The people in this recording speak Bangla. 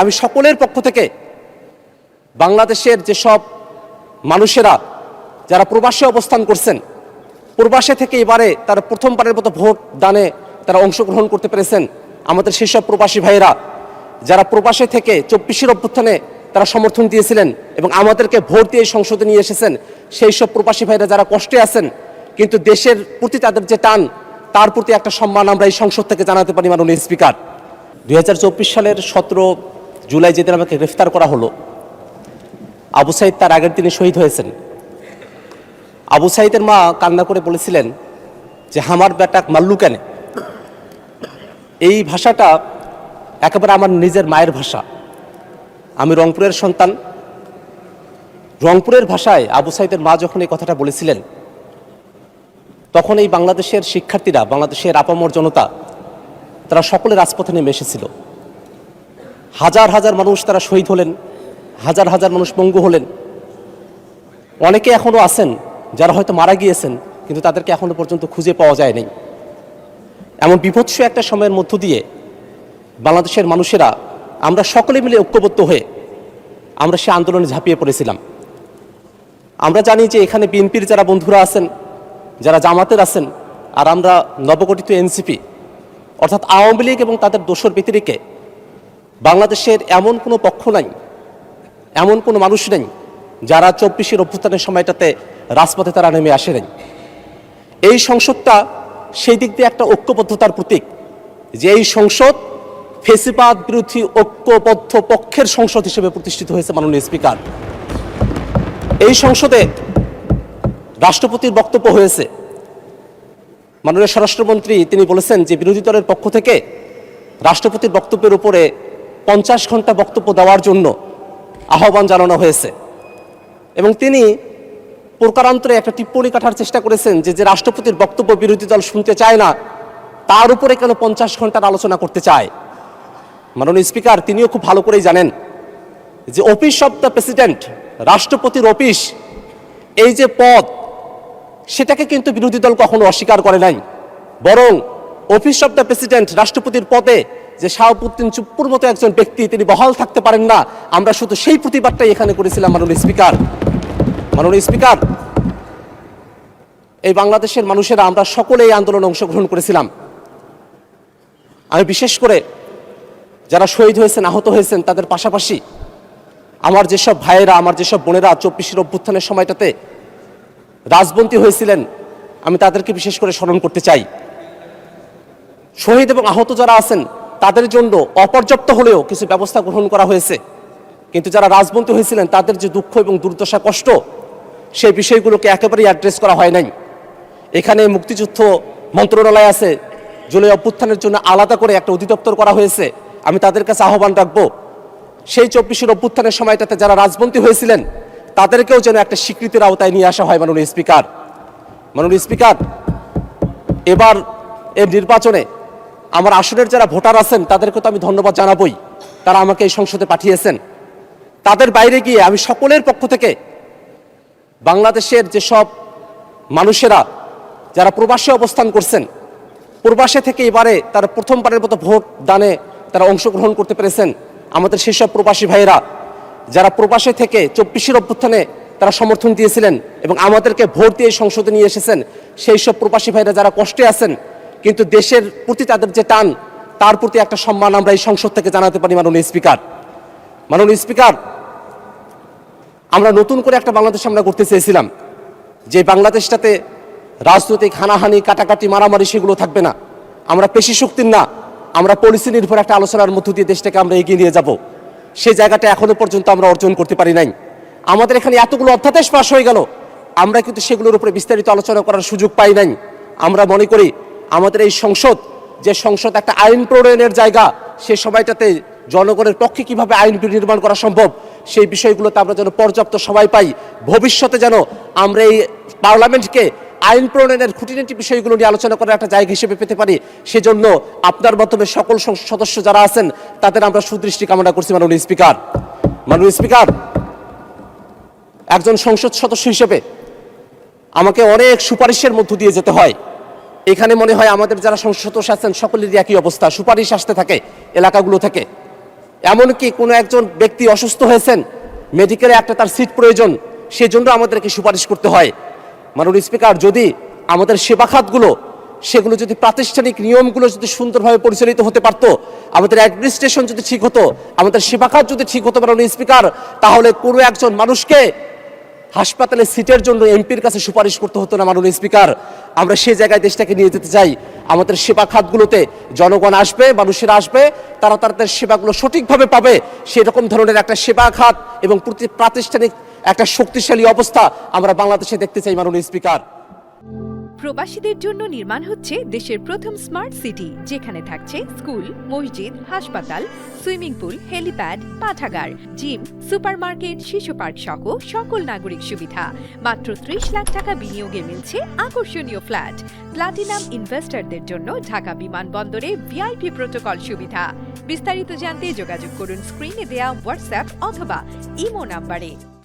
আমি সকলের পক্ষ থেকে বাংলাদেশের যেসব মানুষেরা যারা প্রবাসে অবস্থান করছেন, প্রবাসে থেকে এবারে তারা প্রথমবারের মতো ভোট দানে তারা অংশগ্রহণ করতে পেরেছেন, আমাদের সেই সব প্রবাসী ভাইয়েরা যারা প্রবাসে থেকে 24 অভ্যুত্থানে তারা সমর্থন দিয়েছিলেন এবং আমাদেরকে ভোট দিয়ে সংসদে নিয়ে এসেছেন, সেই সব প্রবাসী ভাইয়েরা যারা কষ্টে আছেন কিন্তু দেশের প্রতি তাদের যে টান, তার প্রতি একটা সম্মান আমরা এই সংসদ থেকে জানাতে পারি। মাননীয় স্পিকার, 2024 সালের 17 জুলাই যেদিন আমাকে গ্রেফতার করা হলো, আবু সাইদ তার আগের দিনে শহীদ হয়েছেন। আবু সাইদের মা কান্না করে বলেছিলেন যে হামার বেটাক মাল্লু কেন। এই ভাষাটা একেবারে আমার নিজের মায়ের ভাষা। আমি রংপুরের সন্তান। রংপুরের ভাষায় আবু সাইদের মা যখন এই কথাটা বলেছিলেন, তখন এই বাংলাদেশের শিক্ষার্থীরা, বাংলাদেশের আপামর জনতা, তারা সকলে রাজপথে নেমে এসেছিল। হাজার হাজার মানুষ তারা শহীদ হলেন, হাজার হাজার মানুষ পঙ্গু হলেন। অনেকে এখনও আছেন যারা হয়তো মারা গিয়েছেন, কিন্তু তাদেরকে এখনো পর্যন্ত খুঁজে পাওয়া যায়নি। এমন বিভৎস একটা সময়ের মধ্য দিয়ে বাংলাদেশের মানুষেরা আমরা সকলে মিলে ঐক্যবদ্ধ হয়ে আমরা সে আন্দোলনে ঝাঁপিয়ে পড়েছিলাম। আমরা জানি যে এখানে বিএনপির যারা বন্ধুরা আছেন, যারা জামাতের আছেন, আর আমরা নবগঠিত এনসিপি অর্থাৎ আওয়ামী লীগ এবং তাদের দোসর ব্যতিরেকে বাংলাদেশের এমন কোনো পক্ষ নাই, এমন কোনো মানুষ নেই যারা 24 অভ্যুত্থানের সময়টাতে রাজপথে তারা নেমে আসেনি। এই সংসদটা সেই দিক দিয়ে একটা ঐক্যবদ্ধতার প্রতীক, যে এই সংসদ ফেসিবাদ বিরোধী ঐক্যবদ্ধ পক্ষের সংসদ হিসেবে প্রতিষ্ঠিত হয়েছে। মাননীয় স্পিকার, এই সংসদে রাষ্ট্রপতির বক্তব্য হয়েছে। মাননীয় স্বরাষ্ট্রমন্ত্রী তিনি বলেছেন যে বিরোধী দলের পক্ষ থেকে রাষ্ট্রপতির বক্তব্যের উপরে 50 ঘন্টা বক্তব্য দেওয়ার জন্য আহ্বান জানানো হয়েছে এবং তিনি প্রকারান্তরে একটা টিপ্পণী কাটার চেষ্টা করেছেন যে রাষ্ট্রপতির বক্তব্য বিরোধী দল শুনতে চায় না, তার উপরে কেন 50 ঘন্টার আলোচনা করতে চায়। মাননীয় স্পিকার, তিনিও খুব ভালো করেই জানেন যে অফিস অব দ্য প্রেসিডেন্ট, রাষ্ট্রপতির অফিস, এই যে পদ, সেটাকে কিন্তু বিরোধী দল কখনো অস্বীকার করে নাই। বরং অফিস অব দ্য প্রেসিডেন্ট, রাষ্ট্রপতির পদে যে শাহাবুদ্দিন চুপ্পুর মতো একজন ব্যক্তি তিনি বহাল থাকতে পারেন না, আমরা শুধু সেই প্রতিবাদটাই এখানে করেছিলাম। মাননীয় স্পিকার, এই বাংলাদেশের মানুষেরা আমরা সকলে এই আন্দোলনে অংশগ্রহণ করেছিলাম। আমি বিশেষ করে যারা শহীদ হয়েছেন, আহত হয়েছেন, তাদের পাশাপাশি আমার যেসব ভাইয়েরা, আমার যেসব বোনেরা 24 অভ্যুত্থানের সময়টাতে রাজবন্দী হয়েছিলেন, আমি তাদেরকে বিশেষ করে স্মরণ করতে চাই। শহীদ এবং আহত যারা আছেন তাদের জন্য অপর্যাপ্ত হলেও কিছু ব্যবস্থা গ্রহণ করা হয়েছে, কিন্তু যারা রাজবন্দী হয়েছিলেন তাদের যে দুঃখ এবং দুর্দশা, কষ্ট, সেই বিষয়গুলোকে একেবারেই অ্যাড্রেস করা হয় নাই। এখানে মুক্তিযুদ্ধ মন্ত্রণালয় আছে, জুলাই অভ্যুত্থানের জন্য আলাদা করে একটা অধিদপ্তর করা হয়েছে। আমি তাদের কাছে আহ্বান রাখবো, সেই 24 অভ্যুত্থানের সময়টাতে যারা রাজবন্দী হয়েছিলেন তাদেরকেও যেন একটা স্বীকৃতির আওতায় নিয়ে আসা হয়। মাননীয় স্পিকার, এবার এর নির্বাচনে আমার আসনের যারা ভোটার আছেন তাদেরকে তো আমি ধন্যবাদ জানাবই, তারা আমাকে এই সংসদে পাঠিয়েছেন। তাদের বাইরে গিয়ে আমি সকলের পক্ষ থেকে বাংলাদেশের যেসব মানুষেরা যারা প্রবাসে অবস্থান করছেন, প্রবাসে থেকে এবারে তারা প্রথমবারের মতো ভোট দানে তারা অংশগ্রহণ করতে পেরেছেন, আমাদের সেই সব প্রবাসী ভাইয়েরা যারা প্রবাসে থেকে 24 অভ্যুত্থানে তারা সমর্থন দিয়েছিলেন এবং আমাদেরকে ভোট দিয়ে সংসদে নিয়ে এসেছেন, সেই সব প্রবাসী ভাইয়েরা যারা কষ্টে আছেন কিন্তু দেশের প্রতি তাদের যে টান, তার প্রতি একটা সম্মান আমরা এই সংসদ থেকে জানাতে পারি। মাননীয় স্পিকার, আমরা নতুন করে একটা বাংলাদেশ আমরা করতে চেয়েছিলাম, যে বাংলাদেশটাতে রাজনৈতিক হানাহানি, কাটাকাটি, মারামারি সেগুলো থাকবে না। আমরা পেশি শক্তির না, আমরা পলিসি নির্ভর একটা আলোচনার মধ্য দিয়ে দেশটাকে আমরা এগিয়ে নিয়ে যাব। সেই জায়গাটা এখনো পর্যন্ত আমরা অর্জন করতে পারি নাই। আমাদের এখানে এতগুলো অধ্যাদেশ পাশ হয়ে গেল, আমরা কিন্তু সেগুলোর উপরে বিস্তারিত আলোচনা করার সুযোগ পাই নাই। আমরা মনে করি আমাদের এই সংসদ, যে সংসদ একটা আইন প্রণয়নের জায়গা, সে সময়টাতে জনগণের পক্ষে কিভাবে আইন নির্মাণ করা সম্ভব সেই বিষয়গুলোতে আমরা যেন পর্যাপ্ত সময় পাই। ভবিষ্যতে যেন আমরা এই পার্লামেন্টকে আইন প্রণয়নের খুঁটিনাটি বিষয়গুলো নিয়ে আলোচনা করার একটা জায়গা হিসেবে পেতে পারি, সেজন্য আপনার মাধ্যমে সকল সদস্য যারা আছেন তাদের আমরা সুদৃষ্টি কামনা করছি। মাননীয় স্পিকার, একজন সংসদ সদস্য হিসেবে আমাকে অনেক সুপারিশের মধ্য দিয়ে যেতে হয়। এখানে মনে হয় আমাদের যারা সংসদ সদস্য আছেন সকলেরই একই অবস্থা, সুপারিশ আসতে থাকে এলাকাগুলো থেকে। এমনকি কোনো একজন ব্যক্তি অসুস্থ হয়েছেন, মেডিকেলে একটা তার সিট প্রয়োজন, সেজন্য আমাদেরকে সুপারিশ করতে হয়। মাননীয় স্পিকার, যদি আমাদের সেবা খাতগুলো সেগুলো যদি প্রাতিষ্ঠানিক নিয়মগুলো যদি সুন্দরভাবে পরিচালিত হতে পারত, আমাদের অ্যাডমিনিস্ট্রেশন যদি ঠিক হতো, আমাদের সেবা খাত যদি ঠিক হতো মাননীয় স্পিকার, তাহলে কোনো একজন মানুষকে হাসপাতালে সিটের জন্য এমপির কাছে সুপারিশ করতে হতো না মাননীয় স্পিকার। আমরা সেই জায়গায় দেশটাকে নিয়ে যেতে চাই। আমাদের সেবা খাতগুলোতে জনগণ আসবে, মানুষেরা আসবে, তারা তাদের সেবাগুলো সঠিকভাবে পাবে, সেরকম ধরনের একটা সেবা খাত এবং প্রাতিষ্ঠানিক একটা শক্তিশালী অবস্থা আমরা বাংলাদেশে দেখতে চাই মাননীয় স্পিকার। প্রবাসীদের জন্য নির্মাণ হচ্ছে দেশের প্রথম স্মার্ট সিটি, যেখানে থাকছে স্কুল, মসজিদ, হাসপাতাল, সুইমিং পুল, হেলিপ্যাড, পাঠাগার, জিম, সুপারমার্কেট, শিশু পার্ক সহ সকল নাগরিক সুবিধা। মাত্র 30 লাখ টাকা বিনিয়োগে মিলছে আকর্ষণীয় ফ্ল্যাট। প্লাটিনাম ইনভেস্টরদের জন্য ঢাকা বিমানবন্দরে ভিআইপি প্রোটোকল সুবিধা। বিস্তারিত জানতে যোগাযোগ করুন স্ক্রিনে দেয়া হোয়াটসঅ্যাপ অথবা ইমো নাম্বারে।